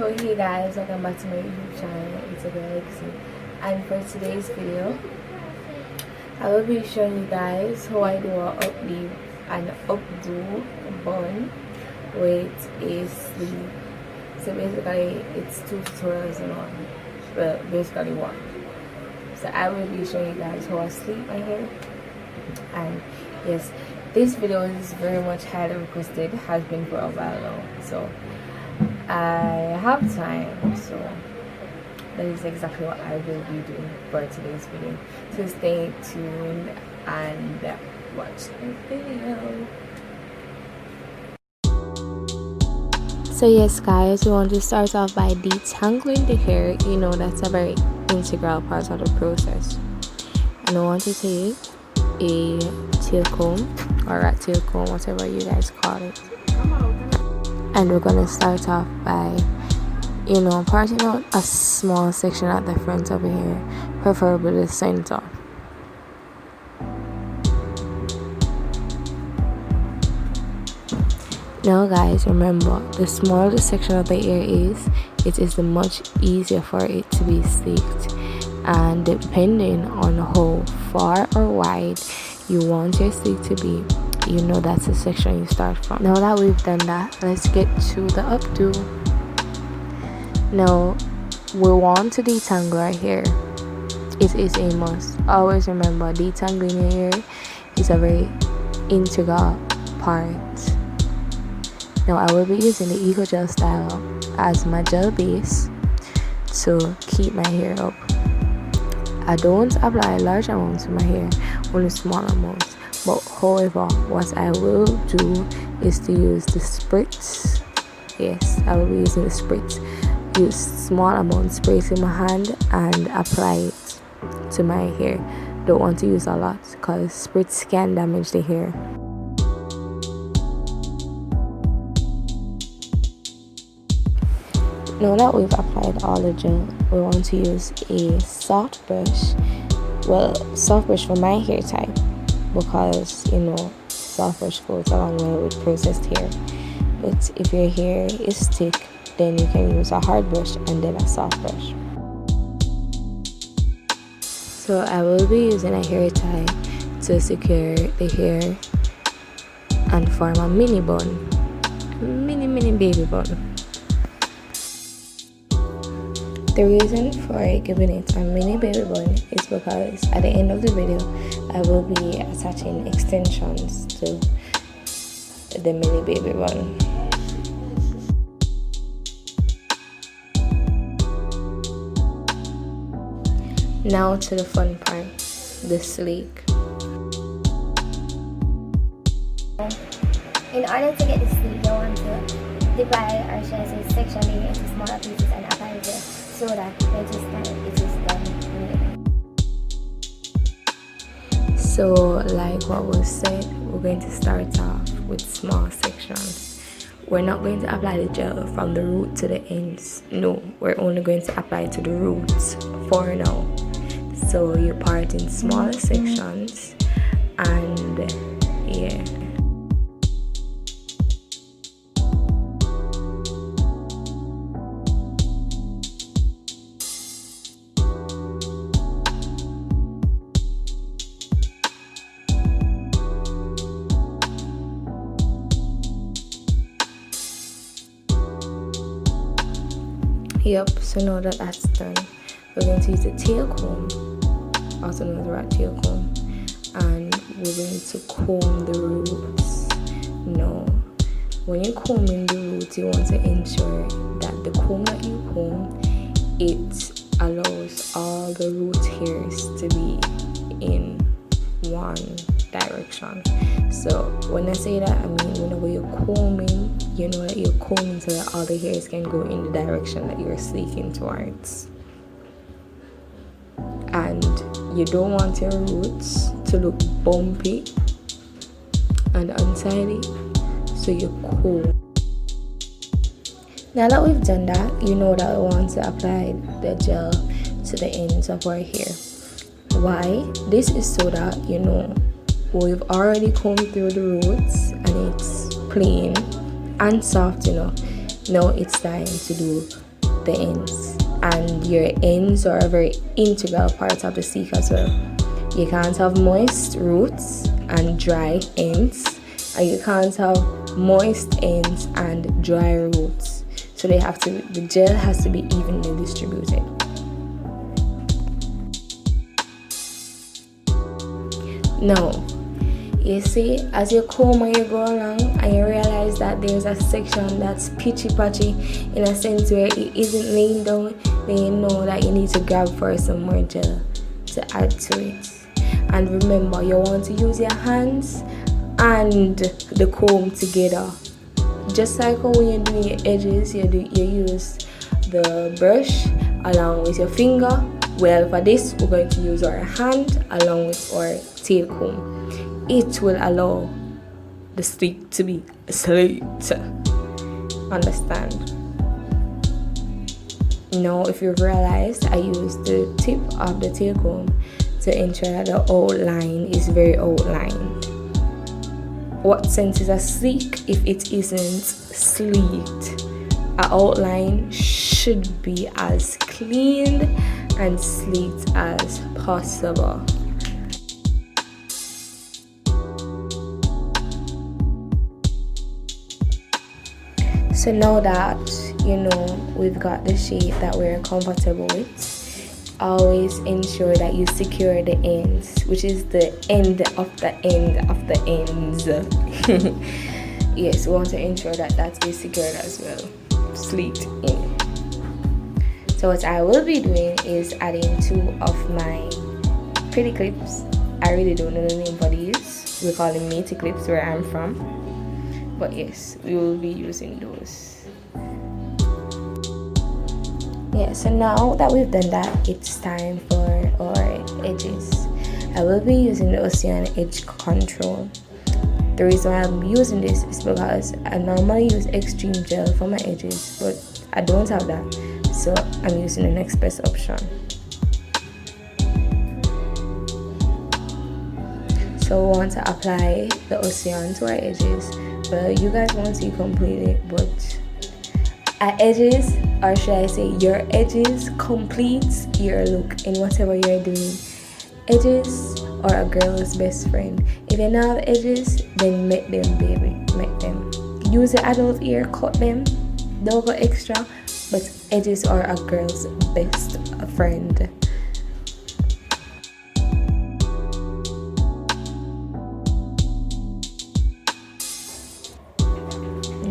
So hey guys, welcome back to my YouTube channel. It's a Legacy, and for today's video I will be showing you guys how I do an updo bun with a sleeve. So basically it's two tutorials in one, well basically one. So I will be showing you guys how I sleep my hair. And yes, this video is very much highly requested, has been for a while now, so I have time, so that is exactly what I will be doing for today's video. So stay tuned and watch the video. So yes guys, we want to start off by detangling the hair. You know that's a very integral part of the process. And I want to take a tail comb or a tail comb, whatever you guys call it. And we're gonna start off by, parting out a small section at the front of the hair, preferably the center. Now guys, remember, the smaller the section of the hair is, it is the much easier for it to be sleeked. And depending on how far or wide you want your sleek to be, that's the section you start from. Now that we've done that, let's get to the updo. Now we want to detangle our hair. It is a must. Always remember, detangling your hair is a very integral part. Now I will be using the Eco Gel Style as my gel base to keep my hair up. I don't apply large amounts to my hair, only small amounts. But however, what I will do is to use the spritz. Yes, I will be using the spritz. Use small amounts, spritz in my hand and apply it to my hair. Don't want to use a lot because spritz can damage the hair. Now that we've applied all the gel, we want to use a soft brush. Well, soft brush for my hair type, because soft brush goes along well with processed hair. But if your hair is thick, then you can use a hard brush and then a soft brush. So I will be using a hair tie to secure the hair and form a mini bun, mini baby bun. The reason for giving it a mini baby bun is because at the end of the video I will be attaching extensions to the mini baby bun. Now to the fun part, the sleek. In order to get the sleek, you want to divide or slice a section into smaller pieces and apply it so that it is done. So like what was said, we're going to start off with small sections. We're not going to apply the gel from the root to the ends. No, we're only going to apply to the roots for now. So you part in smaller sections and yeah. Yep, so now that that's done, we're going to use the tail comb, also known as rat tail comb, and we're going to comb the roots. Now, when you're combing the roots, you want to ensure that the comb that you comb, it allows all the root hairs to be in one direction. So when I say that, I mean whenever you're combing, you know that you're combing so that all the hairs can go in the direction that you're sleeking towards. And you don't want your roots to look bumpy and untidy, so you comb. Now that we've done that, you know that we want to apply the gel to the ends of our hair. Why? This is so that we've already combed through the roots and it's clean and soft enough. Now it's time to do the ends, and your ends are a very integral part of the stick as well. You can't have moist roots and dry ends, and you can't have moist ends and dry roots. So the gel has to be evenly distributed. Now, you see, as you comb and you go along and you realize that there's a section that's pitchy-patchy in a sense where it isn't laying down, then you know that you need to grab for some more gel to add to it. And remember, you want to use your hands and the comb together. Just like how when you're doing your edges, you use the brush along with your finger. Well, for this, we're going to use our hand along with our tail comb. It will allow the stick to be straight. Understand? Now, if you've realized, I use the tip of the tail comb to ensure that the outline is very outlined. What sense is a sleek if it isn't sleeked? An outline should be as clean and sleek as possible. So now that you know we've got the shape that we're comfortable with, always ensure that you secure the ends, which is the end of the end of the ends. Yes, we want to ensure that that is secured as well, sleeked in. So what I will be doing is adding 2 of my pretty clips. I really don't know the name for these. We call them matey clips where I'm from. But yes, we will be using those. Yeah, so now that we've done that, it's time for our edges. I will be using the Ocean Edge Control. The reason why I'm using this is because I normally use extreme gel for my edges, but I don't have that, so I'm using the next best option. So we want to apply the Ocean to our edges. Well, you guys won't see completely, but our edges, or should I say your edges, completes your look in whatever you're doing. Edges are a girl's best friend. If you don't have edges, then make them, baby, make them. Use the adult ear, cut them, don't go extra, but edges are a girl's best friend.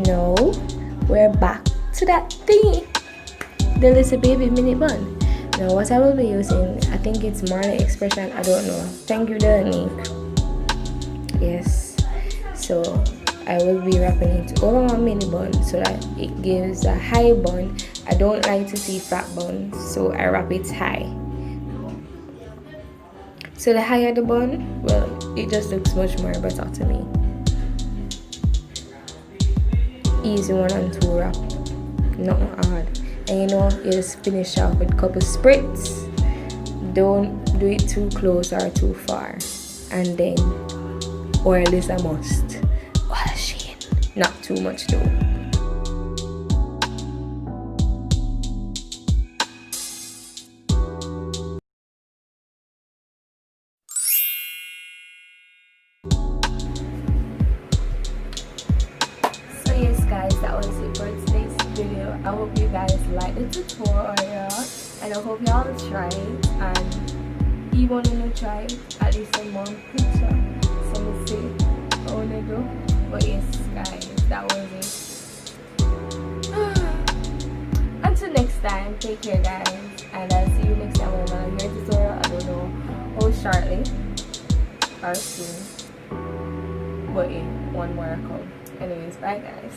Now we're back to that thing, the little baby mini bun. Now what I will be using, I think it's Marley Expression, I don't know. Thank you, Dominique. Yes, so I will be wrapping it over my mini bun so that it gives a high bun. I don't like to see flat buns, so I wrap it high. So the higher the bun, well, it just looks much more better to me. Easy 1 and 2 wrap, nothing hard. And you know, you just finish off with a couple spritz. Don't do it too close or too far. And then oil is a must. Oil sheen, not too much though. So yes guys, that was it for today's video. I hope you guys liked the tutorial and I hope y'all try it, and even when you try it, at least send one picture so we see how they go. But yes guys, that was it. Until next time, take care guys, and I'll see you next time with another hair tutorial. I don't know how shortly or soon, but yeah, one more come. Anyways, bye guys.